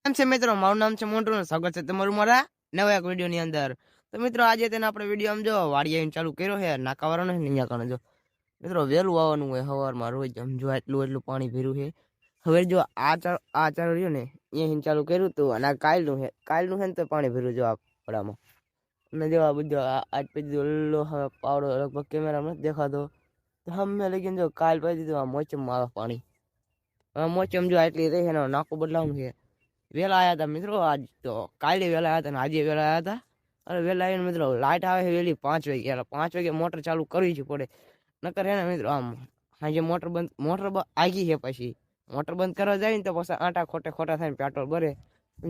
કેમ છે મિત્રો? મારું નામ છે મોન્ટુ અને સ્વાગત છે તમારું મારા નવા એક વિડીયોની અંદર. તો મિત્રો આજે તેને આપણે વિડીયો આમ જો વાડીએ આવીને ચાલુ કર્યો છે નાકાવાળો ને અહીંયા કણે જો મિત્રો વહેલું આવવાનું હોય સવારમાં રોજ આમ જો એટલું પાણી ભર્યું છે. હવે જો આ ચાલુ રહ્યું ને અહીંયા ચાલુ કર્યું હતું અને આ કાલનું છે ને તો પાણી ભર્યું જો આ પડામાં અને જો આ બધું આજ પછી ઓલો હવે પાવડો લગભગ કેમેરામાં નથી દેખાતો તો અમે લગીને જો કાલ પાઈ દીધું આ મોચમમાં આવે પાણી. મોચમ જો આટલી રહી છે નાખું બદલાવું છે. વેલા આવ્યા હતા મિત્રો, આજ તો કાલે વેલા આવ્યા હતા ને આજે વેલા આવ્યા હતા. અને વેલા આવીને મિત્રો લાઇટ આવે છે વહેલી 5 વાગે. એટલે 5 વાગે મોટર ચાલુ કરવી જ પડે, નકર હે ને મિત્રો આમ સાંજે મોટર આગી છે પછી મોટર બંધ કરવા જાય ને તો પછી આટા ખોટા થાય ને પેટ્રોલ ભરે.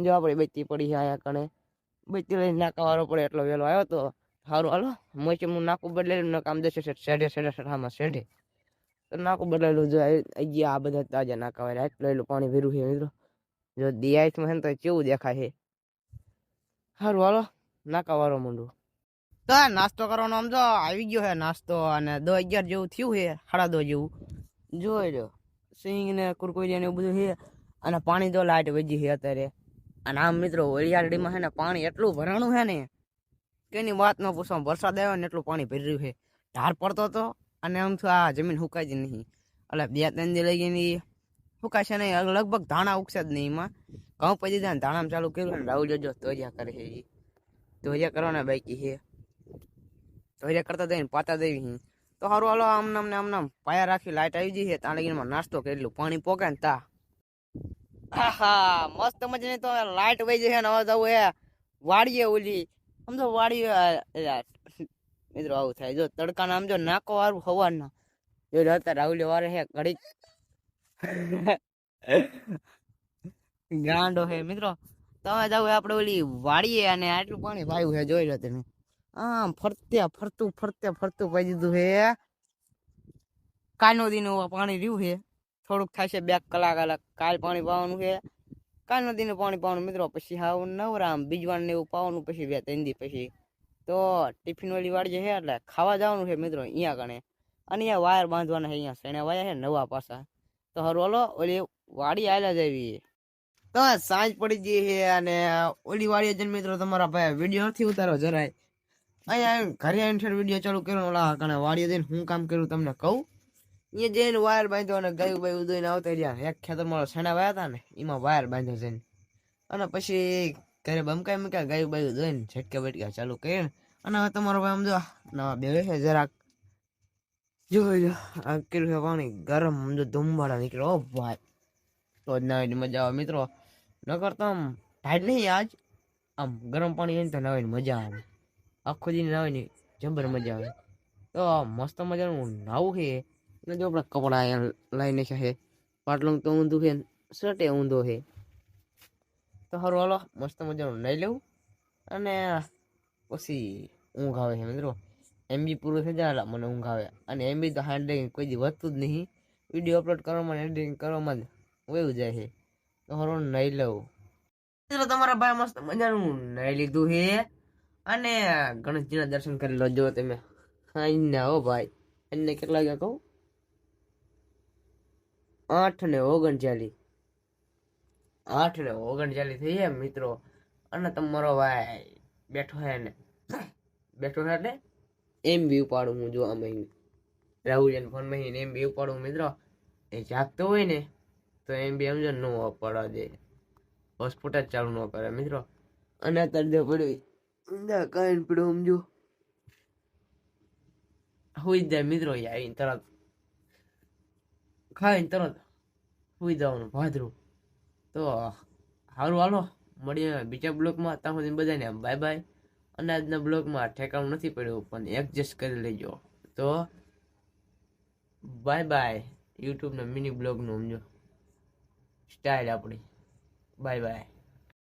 જો આપણે બત્તી પડી છે અહીંયા કણે બત્તી લઈને નાકાવાળો પડે એટલો વેલો આવ્યો તો સારું. હાલો મોચમનું નાકું બદલેલું કામ દેશે શેઢે તો નાકું બદલેલું જો આ બધા તાજા નાકાવાળા એટલું પાણી ભર્યું છે મિત્રો. જો દિયાઈસમાં છે ને તો કેવું દેખાય છે. સારું હાલો નાકાવાળો મૂંડું તો નાસ્તો કરવાનો આમ જો આવી ગયો છે નાસ્તો અને 10-11 જેવું થયું છે, 10:30 જેવું જોઈ લો. સિંગ ને કુરકુરિયા ને એવું બધું છે અને પાણી તો લાઈટ વજી છે અત્યારે. અને આમ મિત્રો વરિયાળીમાં છે ને પાણી એટલું ભરાણું છે ને કે એની વાત ન પૂછો. વરસાદ આવ્યો ને એટલું પાણી ભરી રહ્યું છે, ધાર પડતો હતો અને આમ તો આ જમીન સુકાય જ નહીં. એટલે 2-3 દી લઈ ગઈ ફૂકાશે નહીં, લગભગ ધાણા ઉગશે જ નહીં. એમાં ઘઉં પછી દીધા ને ધાણામાં ચાલુ કર્યું ને રાહુલ જો ધોરિયા કરે છે. ધોરિયા કરવાના બાકી છે, ધોરિયા કરતા દઈને પાતા દેવી. તો સારું હાલો આમ પાયા રાખી લાઈટ આવી જઈ છે ત્યાં લગીને નાસ્તો કરેલું પાણી પોકે ને તા હા મસ્ત મજાની તો લાઈટ વહી જશે ને હવે જવું એ વાડીએ ઓલી સમજો વાડીએ મિત્રો આવું થાય. જો તડકા આમ જો નાકો વારું સવારના જો અત્યારે રાહુલ વારે છે ઘડીક ગાંડો હે મિત્રો. તમે જાવ આપણે ઓલી વાડીએ અને આટલું પાણી ભાઈ છે જોઈ લો તમે. આમ ફરતું પાઈ દીધું છે. કાલનો દિન પાણી રહ્યું છે, થોડુંક થાય છે 2 કલાક કાલ પાણી પાવાનું છે. કાલનો દિન પાણી પાવાનું મિત્રો. પછી હાવ નવરામ બીજવાન ને એવું પાવાનું પછી 2-3 દી પછી તો ટિફિન વાળી વાડી છે એટલે ખાવા જવાનું છે મિત્રો અહીંયા કણે. અને અહીંયા વાયર બાંધવાના છે, અહીંયા શેણા વાયા છે નવા પાછા. તો હારું હાલો ઓલી વાડી આયલા જવી. તો સાંજ પડી ગઈ છે અને ઓલી વાડીએ જઈને મિત્રો તમારા ભાઈ વિડીયો નથી ઉતારો જરાય. અહીંયા ઘરે આવીને વિડીયો ચાલુ કર્યો ઓલા કણે વાડીએ જઈને હું કામ કર્યું તમને કહું. અહીંયા જઈને વાયર બાંધ્યો અને ગાયું બાયું દોઈને આવતા રહ્યા. એક ખેતર મારો શેણા વાયા હતા ને એમાં વાયર બાંધ્યો જઈને અને પછી ઘરે બમકાઈ મૂક્યા ગાયું બાયું દોઈને ઝટકા બટકા ચાલુ કરીને. અને હવે તમારો ભાઈ આમ જો નવા બે છે જરાક જોઈ આ કર્યું છે પાણી ગરમ સમજો ધુમાડા નીકળ્યો ભાઈ તો જ નાવાની મજા આવે મિત્રો. ન કરતા આમ ટાઈટ નહીં આજ આમ ગરમ પાણી હોય ને તો નાવાની મજા આવે. આખો દી નાવાની જબર મજા આવે. તો મસ્ત મજાનું નાવું છે અને જો આપણે કપડા અહીંયા લઈને છે પાટલું તો ઊંધું છે શર્ટે ઊંધો છે. તો સારું હાલો મસ્ત મજાનું નાઈ લેવું અને પછી ઊંઘ આવે છે મિત્રો. MB પૂરું થઈ જાય મને ઊંઘ આવે અને MB તો હાન્ડ કોઈ દી વધતું જ નહીં. વિડીયો અપલોડ કરવામાં એડિટિંગ કરવામાં જ વયું જાય છે. તો સારું નાઈ લઉં મિત્રો. તમારા ભાઈ મસ્ત મજાનું નાઈ લીધું છે અને ગણેશજીના દર્શન કરી લો. જો તમે ના હો ભાઈ એને કેટલા વાગ્યા કહું 8:39 8:39 થઈ જાય મિત્રો. અને તમારો ભાઈ બેઠો છે ને બેઠો છે એટલે MB ઉપાડું હું જો આમાં રાહુલ ફોન માં MB ઉપાડું મિત્રો. એ જાગતો હોય ને તો MB સમજો ન ઉપાડવા દે, હોસ્પિટલ જ ચાલુ ન કરે મિત્રો. અને અત્યારે પડ્યું કઈ પડ્યું સમજો હુઈ જાય મિત્રો. આવીને તરત ખાઈને તરત હુઈ જવાનું ભાદરું. તો સારું હાલો મળીએ બીજા બ્લોગમાં. ત્યાં સુધી બધાને બાય બાય. અને આજના બ્લોગમાં ઠેકાણું નથી પડ્યું પણ એડજસ્ટ કરી લેજો. તો બાય બાય. યુટ્યુબના મિની બ્લોગનું સમજો સ્ટાઇલ આપણી. Bye bye.